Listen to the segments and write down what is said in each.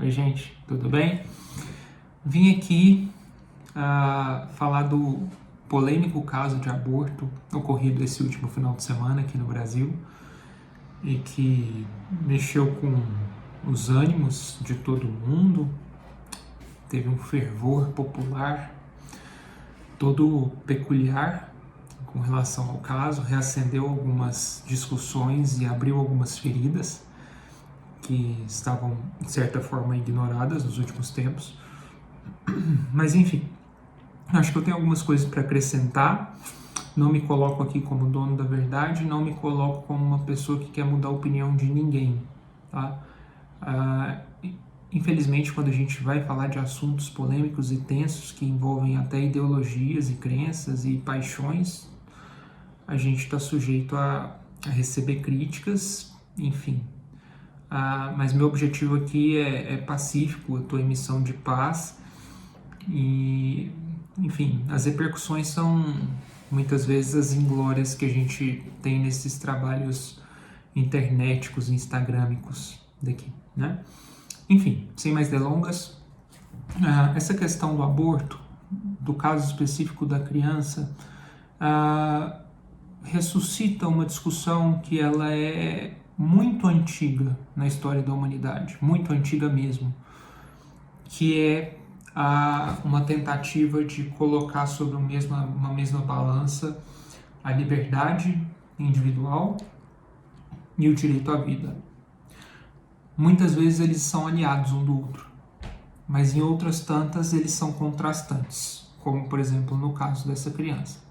Oi, gente, tudo bem? Vim aqui falar do polêmico caso de aborto ocorrido esse último final de semana aqui no Brasil e que mexeu com os ânimos de todo mundo, teve um fervor popular todo peculiar com relação ao caso, reacendeu algumas discussões e abriu algumas feridas que estavam, de certa forma, ignoradas nos últimos tempos. Mas, enfim, acho que eu tenho algumas coisas para acrescentar. Não me coloco aqui como dono da verdade, não me coloco como uma pessoa que quer mudar a opinião de ninguém, tá? Infelizmente, quando a gente vai falar de assuntos polêmicos e tensos que envolvem até ideologias e crenças e paixões, a gente está sujeito a receber críticas, enfim. Mas meu objetivo aqui é pacífico, eu estou em missão de paz e, enfim, as repercussões são muitas vezes as inglórias que a gente tem nesses trabalhos internéticos, instagramicos daqui, né? Enfim, sem mais delongas, essa questão do aborto, do caso específico da criança, ressuscita uma discussão que ela é muito antiga na história da humanidade, muito antiga mesmo, que é uma tentativa de colocar sobre uma mesma balança a liberdade individual e o direito à vida. Muitas vezes eles são aliados um do outro, mas em outras tantas eles são contrastantes, como por exemplo no caso dessa criança.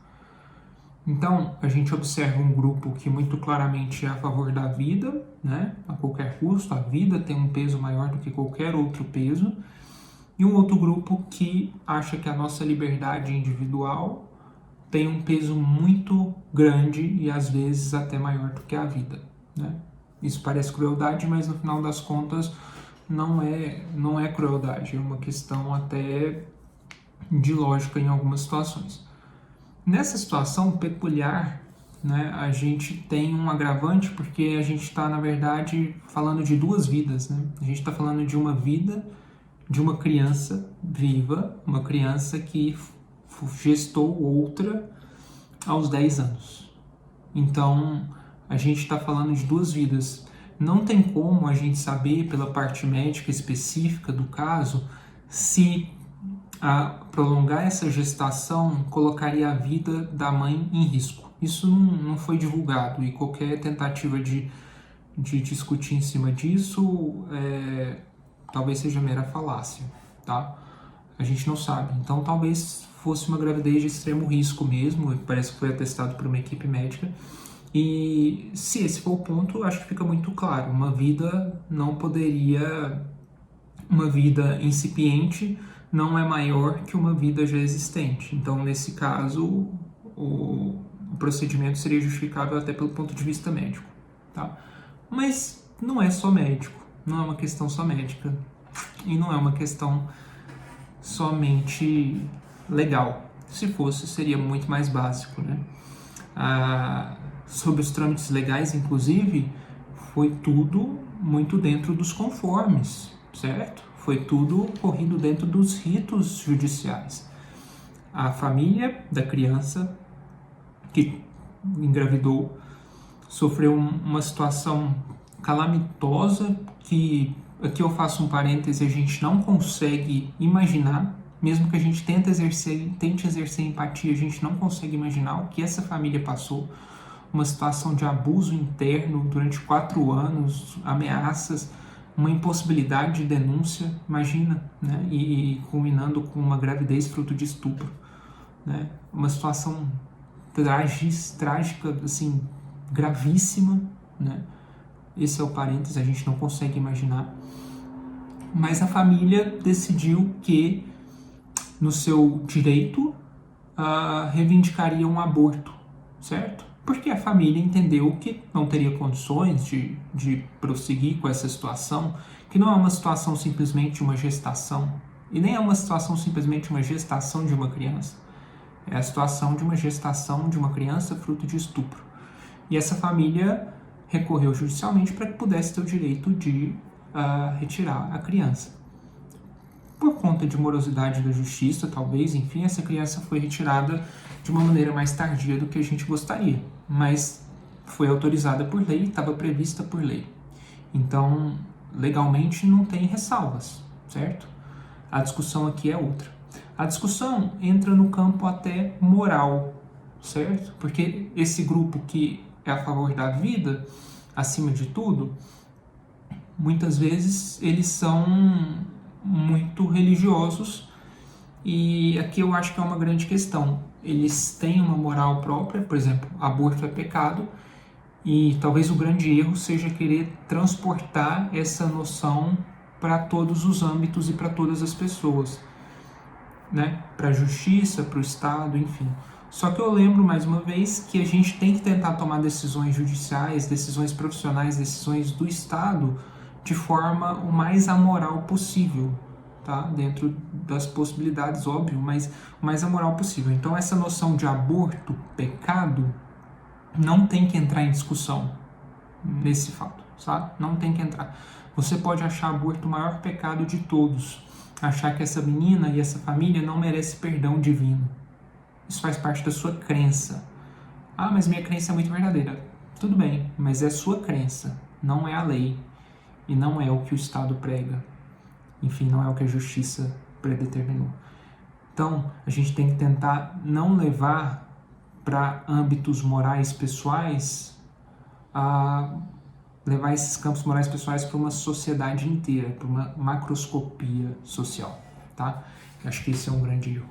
Então, a gente observa um grupo que muito claramente é a favor da vida, né? A qualquer custo, a vida tem um peso maior do que qualquer outro peso, e um outro grupo que acha que a nossa liberdade individual tem um peso muito grande e às vezes até maior do que a vida, né? Isso parece crueldade, mas no final das contas não é crueldade, é uma questão até de lógica em algumas situações. Nessa situação peculiar, né, a gente tem um agravante porque a gente está, na verdade, falando de duas vidas, né? A gente está falando de uma vida de uma criança viva, uma criança que gestou outra aos 10 anos. Então, a gente está falando de duas vidas. Não tem como a gente saber, pela parte médica específica do caso, se prolongar essa gestação colocaria a vida da mãe em risco. Isso não foi divulgado e qualquer tentativa de discutir em cima disso talvez seja mera falácia, tá? A gente não sabe. Então talvez fosse uma gravidez de extremo risco mesmo, parece que foi atestado por uma equipe médica. E se esse for o ponto, acho que fica muito claro. Uma vida incipiente não é maior que uma vida já existente. Então, nesse caso, o procedimento seria justificável até pelo ponto de vista médico, tá? Mas não é só médico, não é uma questão só médica e não é uma questão somente legal. Se fosse, seria muito mais básico, né? Sobre os trâmites legais, inclusive, foi tudo muito dentro dos conformes, certo? Foi tudo corrido dentro dos ritos judiciais. A família da criança que engravidou sofreu uma situação calamitosa que, aqui eu faço um parêntese, a gente não consegue imaginar, mesmo que a gente tente exercer empatia, a gente não consegue imaginar o que essa família passou. Uma situação de abuso interno durante 4 anos, ameaças, uma impossibilidade de denúncia, imagina, né? E culminando com uma gravidez fruto de estupro, né? Uma situação trágica, assim, gravíssima, né? Esse é o parênteses, a gente não consegue imaginar. Mas a família decidiu que, no seu direito, reivindicaria um aborto, certo? Porque a família entendeu que não teria condições de prosseguir com essa situação, que não é uma situação simplesmente de uma gestação, e nem é uma situação simplesmente uma gestação de uma criança. É a situação de uma gestação de uma criança fruto de estupro. E essa família recorreu judicialmente para que pudesse ter o direito de retirar a criança. Por conta de morosidade da justiça, talvez, enfim, essa criança foi retirada de uma maneira mais tardia do que a gente gostaria, mas foi autorizada por lei, estava prevista por lei. Então, legalmente não tem ressalvas, certo? A discussão aqui é outra. A discussão entra no campo até moral, certo? Porque esse grupo que é a favor da vida, acima de tudo, muitas vezes eles são muito religiosos, e aqui eu acho que é uma grande questão. Eles têm uma moral própria, por exemplo, aborto é pecado, e talvez o grande erro seja querer transportar essa noção para todos os âmbitos e para todas as pessoas, né? Para a justiça, para o Estado, enfim. Só que eu lembro, mais uma vez, que a gente tem que tentar tomar decisões judiciais, decisões profissionais, decisões do Estado de forma o mais amoral possível, tá? Dentro das possibilidades, óbvio, mas o mais amoral possível. Então essa noção de aborto, pecado, não tem que entrar em discussão nesse fato, sabe? Não tem que entrar. Você pode achar aborto o maior pecado de todos, achar que essa menina e essa família não merece perdão divino. Isso faz parte da sua crença. Ah, mas minha crença é muito verdadeira. Tudo bem, mas é sua crença, não é a lei. E não é o que o Estado prega. Enfim, não é o que a justiça predeterminou. Então, a gente tem que tentar não levar para âmbitos morais pessoais, levar esses campos morais pessoais para uma sociedade inteira, para uma macroscopia social, tá? Acho que esse é um grande erro.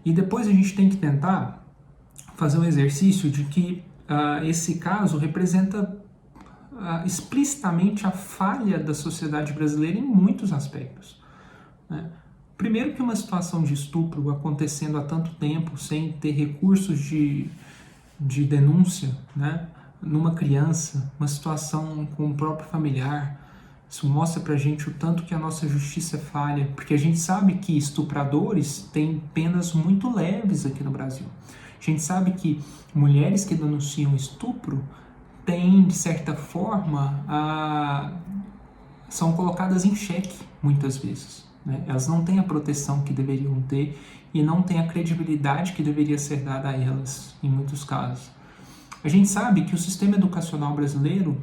E depois a gente tem que tentar fazer um exercício de que esse caso representa explicitamente a falha da sociedade brasileira em muitos aspectos, né? Primeiro que uma situação de estupro acontecendo há tanto tempo, sem ter recursos de denúncia, né? Numa criança, uma situação com o próprio familiar, isso mostra pra gente o tanto que a nossa justiça é falha, porque a gente sabe que estupradores têm penas muito leves aqui no Brasil. A gente sabe que mulheres que denunciam estupro têm, de certa forma, são colocadas em xeque muitas vezes, né? Elas não têm a proteção que deveriam ter e não têm a credibilidade que deveria ser dada a elas em muitos casos. A gente sabe que o sistema educacional brasileiro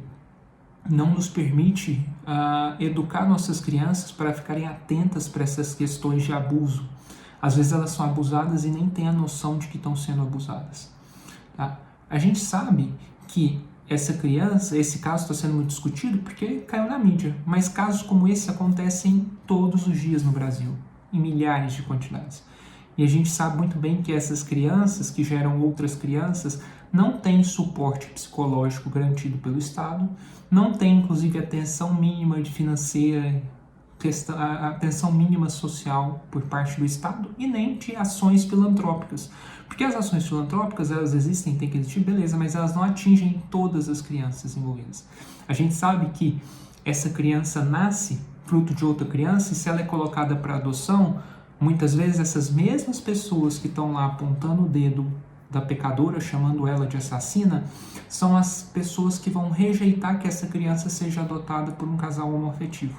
não nos permite educar nossas crianças para ficarem atentas para essas questões de abuso. Às vezes elas são abusadas e nem têm a noção de que estão sendo abusadas, tá? A gente sabe que essa criança, esse caso está sendo muito discutido porque caiu na mídia, mas casos como esse acontecem todos os dias no Brasil, em milhares de quantidades. E a gente sabe muito bem que essas crianças, que geram outras crianças, não têm suporte psicológico garantido pelo Estado, não têm, inclusive, atenção mínima de financeira, a atenção mínima social por parte do Estado e nem de ações filantrópicas. Porque as ações filantrópicas, elas existem, tem que existir, beleza, mas elas não atingem todas as crianças envolvidas. A gente sabe que essa criança nasce fruto de outra criança e se ela é colocada para adoção, muitas vezes essas mesmas pessoas que estão lá apontando o dedo da pecadora, chamando ela de assassina, são as pessoas que vão rejeitar que essa criança seja adotada por um casal homoafetivo.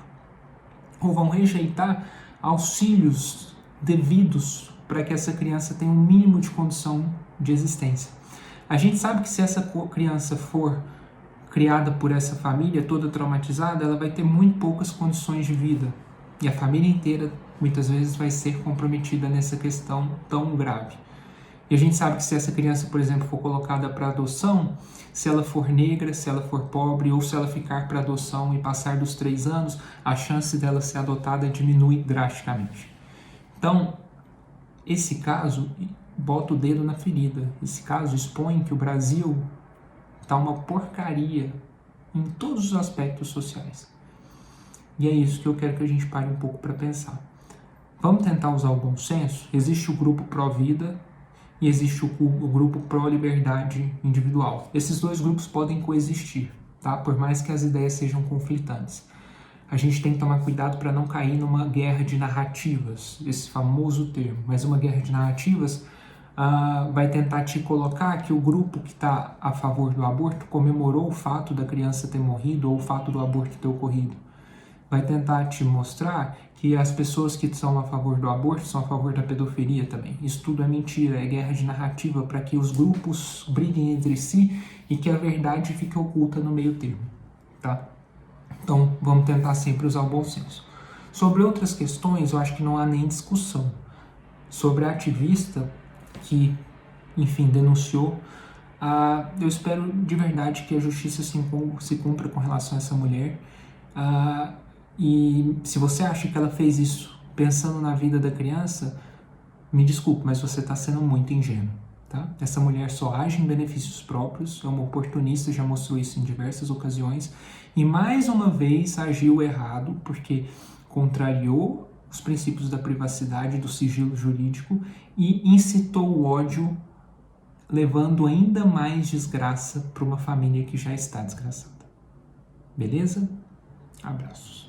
Ou vão rejeitar auxílios devidos para que essa criança tenha um mínimo de condição de existência. A gente sabe que se essa criança for criada por essa família toda traumatizada, ela vai ter muito poucas condições de vida. E a família inteira, muitas vezes, vai ser comprometida nessa questão tão grave. E a gente sabe que se essa criança, por exemplo, for colocada para adoção, se ela for negra, se ela for pobre, ou se ela ficar para adoção e passar dos 3 anos, a chance dela ser adotada diminui drasticamente. Então, esse caso bota o dedo na ferida. Esse caso expõe que o Brasil está uma porcaria em todos os aspectos sociais. E é isso que eu quero que a gente pare um pouco para pensar. Vamos tentar usar o bom senso? Existe o grupo pró-vida e existe o grupo pró-liberdade individual. Esses dois grupos podem coexistir, tá? Por mais que as ideias sejam conflitantes. A gente tem que tomar cuidado para não cair numa guerra de narrativas, esse famoso termo. Mas uma guerra de narrativas vai tentar te colocar que o grupo que está a favor do aborto comemorou o fato da criança ter morrido ou o fato do aborto ter ocorrido. vai tentar te mostrar que as pessoas que são a favor do aborto são a favor da pedofilia também. Isso tudo é mentira, é guerra de narrativa para que os grupos briguem entre si e que a verdade fique oculta no meio termo, tá? Então, vamos tentar sempre usar o bom senso. Sobre outras questões, eu acho que não há nem discussão. Sobre a ativista que, enfim, denunciou, eu espero de verdade que a justiça se cumpra com relação a essa mulher. E se você acha que ela fez isso pensando na vida da criança, me desculpe, mas você está sendo muito ingênuo. Tá? Essa mulher só age em benefícios próprios, é uma oportunista, já mostrou isso em diversas ocasiões, e mais uma vez agiu errado, porque contrariou os princípios da privacidade, do sigilo jurídico, e incitou o ódio, levando ainda mais desgraça para uma família que já está desgraçada. Beleza? Abraços.